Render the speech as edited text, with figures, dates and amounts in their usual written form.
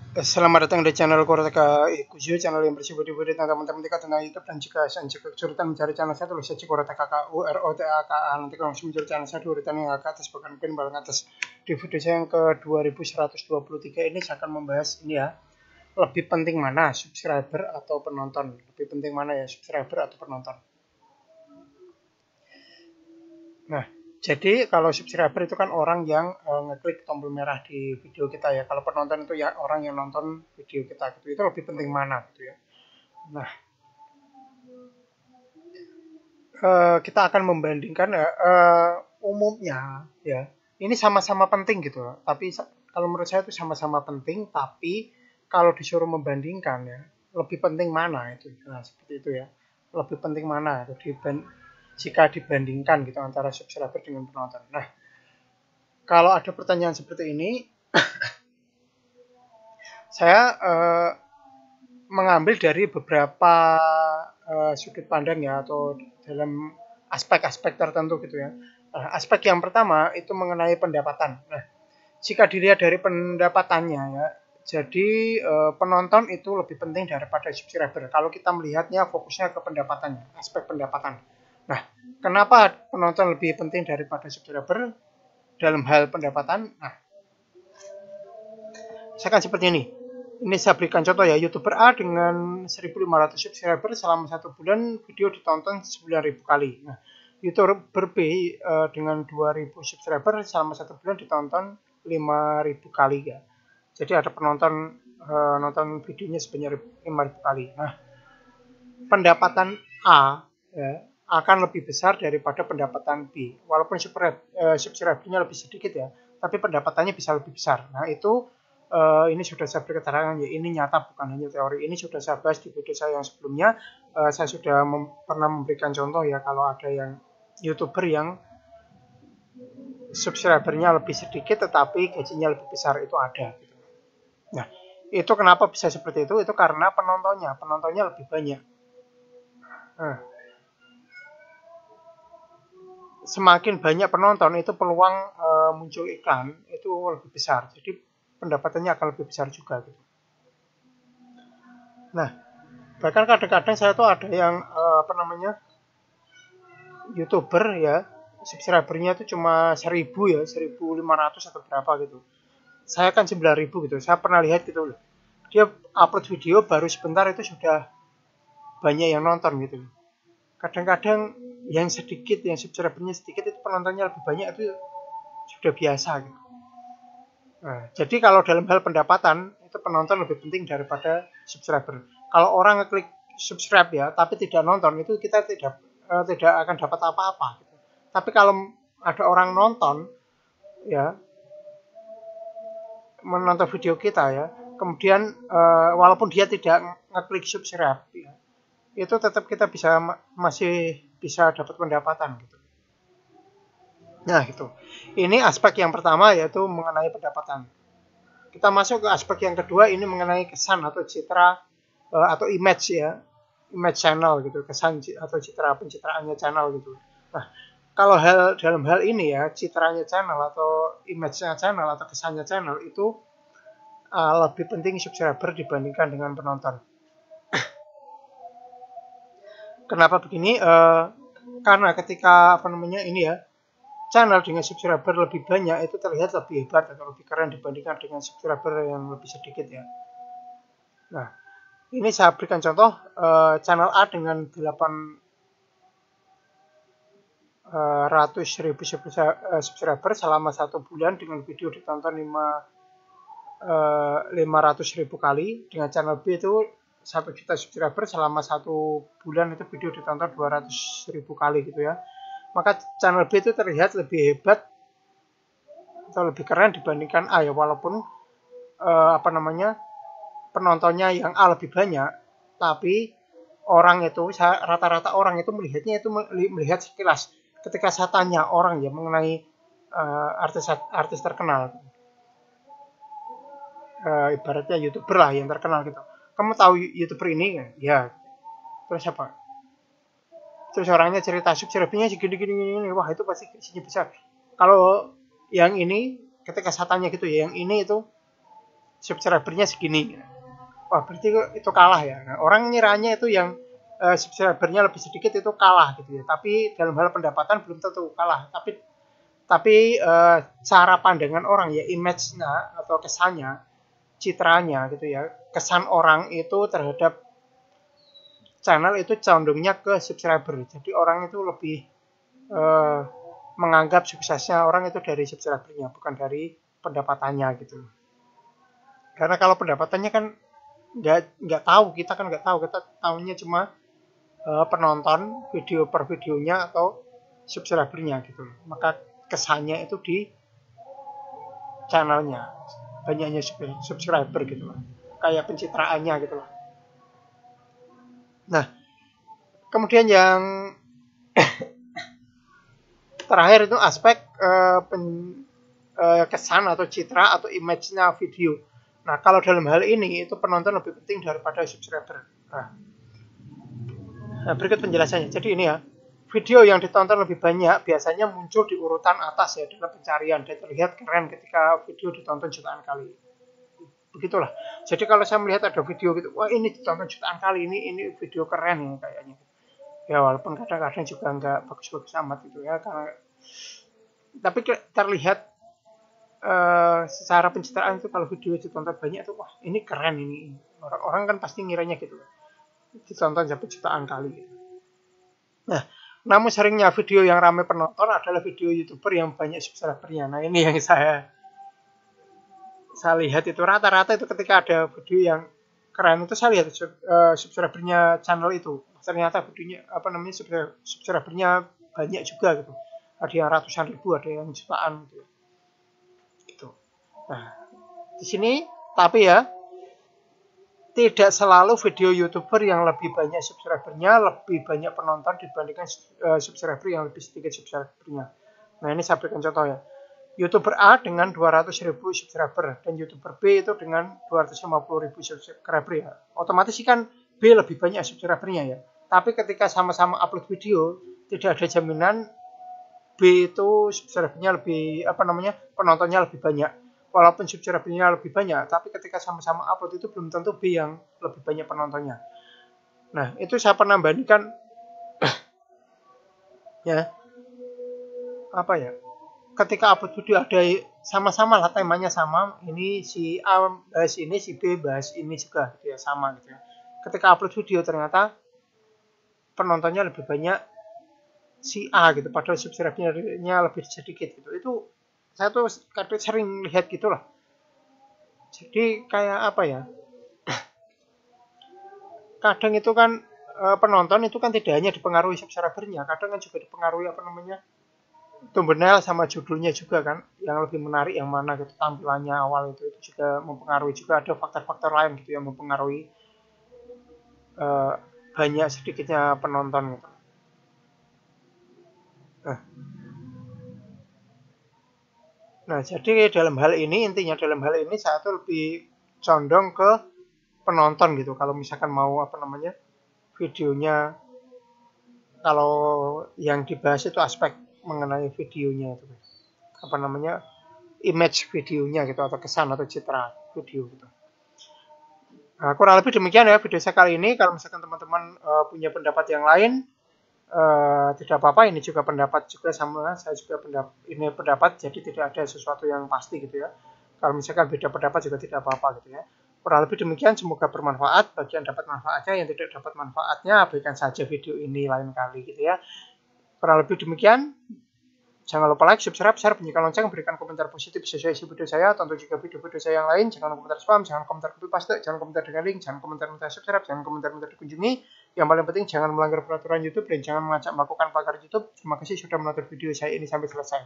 Selamat datang di channel Koroteka Ikuzu, channel yang bersih video-video tentang teman-teman tentang YouTube dan jika kesulitan mencari channel saya tulis saja Koroteka KUROTAKA. Nanti kalau langsung muncul channel saya di urutan yang ke atas bahkan mungkin paling atas. Di video saya yang ke 2123 ini saya akan membahas ini ya, lebih penting mana subscriber atau penonton? Lebih penting mana ya, subscriber atau penonton? Nah, jadi kalau subscriber itu kan orang yang ngeklik tombol merah di video kita ya. Kalau penonton itu ya orang yang nonton video kita gitu. Itu lebih penting mana gitu ya. Nah, kita akan membandingkan umumnya ya. Ini sama-sama penting gitu. Tapi kalau menurut saya itu sama-sama penting, tapi kalau disuruh membandingkan ya, lebih penting mana itu. Nah, seperti itu ya. Lebih penting mana itu jika dibandingkan gitu antara subscriber dengan penonton. Nah, kalau ada pertanyaan seperti ini, saya mengambil dari beberapa sudut pandang ya, atau dalam aspek-aspek tertentu gitu ya. Aspek yang pertama itu mengenai pendapatan. Nah, jika dilihat dari pendapatannya ya, jadi penonton itu lebih penting daripada subscriber. Kalau kita melihatnya fokusnya ke pendapatannya, aspek pendapatan. Nah, kenapa penonton lebih penting daripada subscriber dalam hal pendapatan? Nah, saya akan seperti ini. Ini saya berikan contoh ya, YouTuber A dengan 1.500 subscriber selama 1 bulan video ditonton 9.000 kali. Nah, YouTuber B dengan 2.000 subscriber selama 1 bulan ditonton 5.000 kali ya. Jadi ada penonton nonton videonya sebanyak 5.000 kali. Nah, pendapatan A ya, akan lebih besar daripada pendapatan B. Walaupun subscribernya lebih sedikit ya, tapi pendapatannya bisa lebih besar. Nah, itu ini sudah saya beri keterangan ya, ini nyata bukan hanya teori. Ini sudah saya bahas di video saya yang sebelumnya. Saya sudah pernah memberikan contoh ya, kalau ada yang YouTuber yang subscribernya lebih sedikit tetapi gajinya lebih besar, itu ada. Nah, itu kenapa bisa seperti itu? Itu karena penontonnya lebih banyak. Nah, semakin banyak penonton itu peluang muncul iklan itu lebih besar. Jadi pendapatannya akan lebih besar juga gitu. Nah, bahkan kadang-kadang saya tuh ada yang YouTuber ya, subscribernya itu cuma 1.000 ya, 1.500 atau berapa gitu. Saya kan 9.000 gitu. Saya pernah lihat gitu loh. Dia upload video baru sebentar itu sudah banyak yang nonton gitu. Kadang-kadang yang sedikit, yang subscribernya sedikit itu penontonnya lebih banyak, itu sudah biasa gitu. Nah, jadi kalau dalam hal pendapatan itu penonton lebih penting daripada subscriber. Kalau orang ngeklik subscribe ya, tapi tidak nonton, itu kita tidak akan dapat apa-apa. Gitu. Tapi kalau ada orang nonton ya, menonton video kita ya, kemudian walaupun dia tidak ngeklik subscribe ya, itu tetap kita masih bisa dapat pendapatan gitu. Nah, gitu. Ini aspek yang pertama, yaitu mengenai pendapatan. Kita masuk ke aspek yang kedua, ini mengenai kesan atau citra atau image ya, image channel gitu, kesan atau citra pencitraannya channel gitu. Nah, kalau dalam hal ini ya, citranya channel atau image-nya channel atau kesannya channel itu lebih penting subscriber dibandingkan dengan penonton. Kenapa begini? Karena ketika ini ya, channel dengan subscriber lebih banyak itu terlihat lebih hebat atau lebih keren dibandingkan dengan subscriber yang lebih sedikit ya. Nah, ini saya berikan contoh channel A dengan 800.000 subscriber selama 1 bulan dengan video ditonton 500.000 kali. Dengan channel B itu 1 juta subscriber selama 1 bulan itu video ditonton 200.000 kali gitu ya. Maka channel B itu terlihat lebih hebat atau lebih keren dibandingkan A ya, walaupun penontonnya yang A lebih banyak, tapi orang itu rata-rata orang itu melihatnya itu melihat sekilas. Ketika saya tanya orang ya mengenai artis terkenal, ibaratnya YouTuber lah yang terkenal gitu. Kamu tahu YouTuber ini? Ya. Terus apa? Terus orangnya cerita subscribernya segini-gini, wah itu pasti gajinya besar. Kalau yang ini, ketika saya tanya gitu ya, yang ini itu subscribernya segini. Wah, berarti itu kalah ya. Nah, orang ngiranya itu yang subscribernya lebih sedikit itu kalah gitu ya. Tapi dalam hal pendapatan belum tentu kalah. Tapi cara pandangan orang ya, image-nya atau kesannya, citranya gitu ya, kesan orang itu terhadap channel itu condongnya ke subscriber. Jadi orang itu lebih menganggap suksesnya orang itu dari subscribernya, bukan dari pendapatannya gitu. Karena kalau pendapatannya kan nggak tahu, kita kan nggak tahu, kita tahunya cuma penonton video per videonya atau subscribernya gitu. Maka kesannya itu di channelnya, banyaknya subscriber gitu loh, kayak pencitraannya gitu loh. Nah, kemudian yang terakhir itu aspek kesan atau citra atau image-nya video. Nah, kalau dalam hal ini itu penonton lebih penting daripada subscriber. Nah, berikut penjelasannya. Jadi ini ya, video yang ditonton lebih banyak biasanya muncul di urutan atas ya dalam pencarian dan terlihat keren ketika video ditonton jutaan kali. Begitulah. Jadi kalau saya melihat ada video gitu, wah ini ditonton jutaan kali, ini video keren ya kayaknya. Ya walaupun kadang-kadang juga nggak bagus-bagus amat gitu ya, karena tapi terlihat secara pencitraan itu kalau video ditonton banyak tuh, wah ini keren ini. Orang kan pasti ngiranya gitu. Ditonton sampai jutaan kali gitu. Nah, namun seringnya video yang ramai penonton adalah video YouTuber yang banyak subscribernya. Nah, ini yang saya lihat itu rata-rata itu ketika ada video yang keren itu saya lihat subscribernya channel itu. Ternyata videonya subscribernya banyak juga gitu. Ada yang ratusan ribu, ada yang jutaan gitu. Nah, di sini tapi ya tidak selalu video YouTuber yang lebih banyak subscribernya lebih banyak penonton dibandingkan subscriber yang lebih sedikit subscribernya. Nah, ini saya berikan contoh ya. YouTuber A dengan 200.000 subscriber dan YouTuber B itu dengan 250.000 subscriber ya. Otomatis kan B lebih banyak subscribernya ya. Tapi ketika sama-sama upload video, tidak ada jaminan B itu subscribernya lebih penontonnya lebih banyak. Walaupun subscribernya lebih banyak, tapi ketika sama-sama upload itu belum tentu B yang lebih banyak penontonnya. Nah, itu saya pernah bandingkan ya. Ketika upload video ada sama-sama lah temanya sama, ini si A bahas ini, si B bahas ini juga gitu ya, sama gitu ya. Ketika upload video ternyata penontonnya lebih banyak si A gitu, padahal subscribernya lebih sedikit gitu. Itu saya tuh kadang sering lihat gitu lah. Jadi kayak apa ya? Kadang itu kan penonton itu kan tidak hanya dipengaruhi subscribernya, kadang kan juga dipengaruhi thumbnail sama judulnya juga kan, yang lebih menarik yang mana gitu, tampilannya awal itu juga mempengaruhi, juga ada faktor-faktor lain gitu yang mempengaruhi banyak sedikitnya penonton gitu. Nah, jadi intinya dalam hal ini saya tuh lebih condong ke penonton gitu. Kalau misalkan mau videonya, kalau yang dibahas itu aspek mengenai videonya itu image videonya gitu, atau kesan atau citra video gitu. Nah, kurang lebih demikian ya video saya kali ini. Kalau misalkan teman-teman punya pendapat yang lain, tidak apa-apa, ini juga pendapat juga sama saya juga pendapat, jadi tidak ada sesuatu yang pasti gitu ya. Kalau misalkan beda pendapat juga tidak apa-apa gitu ya. Kurang lebih demikian, semoga bermanfaat bagi yang dapat manfaatnya, yang tidak dapat manfaatnya abaikan saja video ini lain kali gitu ya. Kurang lebih demikian. Jangan lupa like, subscribe, share, bunyikan lonceng, berikan komentar positif sesuai isi video saya, tonton juga video-video saya yang lain. Jangan komentar spam, jangan komentar copy paste, jangan komentar dengan link, jangan komentar minta subscribe, jangan komentar minta dikunjungi. Yang paling penting jangan melanggar peraturan YouTube dan jangan mengajak melakukan pelanggaran YouTube. Terima kasih sudah menonton video saya ini sampai selesai.